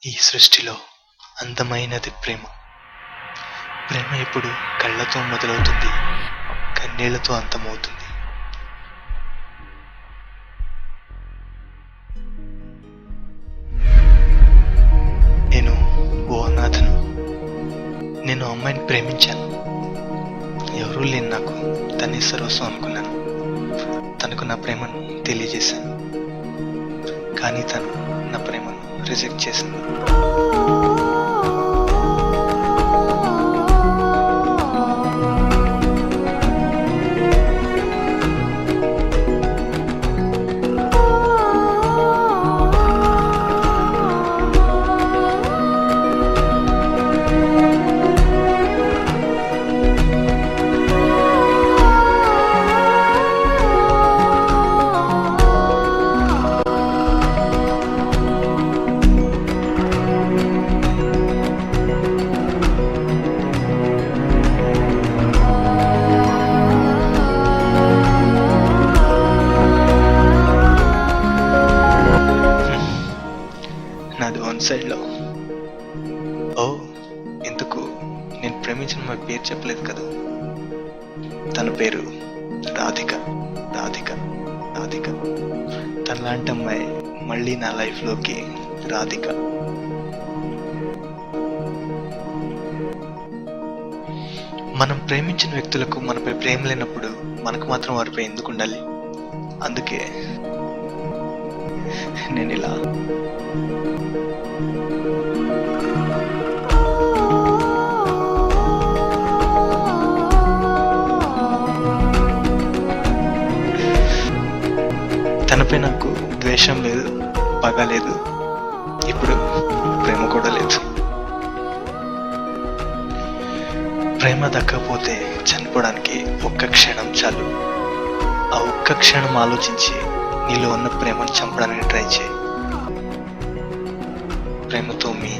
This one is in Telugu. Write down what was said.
ఈ సృష్టిలో అందమైనది ప్రేమ. ప్రేమ ఎప్పుడు కళ్ళతో మొదలవుతుంది, కన్నీళ్లతో అంతమవుతుంది. నేను ఓ అనాథను. నేను అమ్మాయిని ప్రేమించాను. ఎవరూ లేని నాకు తనే సర్వస్వం అనుకున్నాను. తనకు నా ప్రేమను తెలియజేశాను, కానీ తను నా ప్రేమను రిజెక్ట్ చేసింది. నాది వన్ సైడ్లో. ఓ, ఎందుకు నేను ప్రేమించిన మా పేరు చెప్పలేదు కదా. తన పేరు రాధిక. రాధిక రాధిక తనలాంటి అమ్మాయి మళ్ళీ నా లైఫ్లోకి రాధిక. మనం ప్రేమించిన వ్యక్తులకు మనపై ప్రేమ లేనప్పుడు మనకు మాత్రం వారిపై ఎందుకు ఉండాలి? అందుకే నేను ఇలా తనపై నాకు ద్వేషం లేదు, పగ లేదు, ఇప్పుడు ప్రేమ కూడా లేదు. ప్రేమ దక్కకపోతే చనిపోవడానికి ఒక్క క్షణం చాలు. ఆ ఒక్క క్షణం ఆలోచించి నీలో ఉన్న ప్రేమను చంపడానికి ట్రై చేయి. ప్రేమతో మీ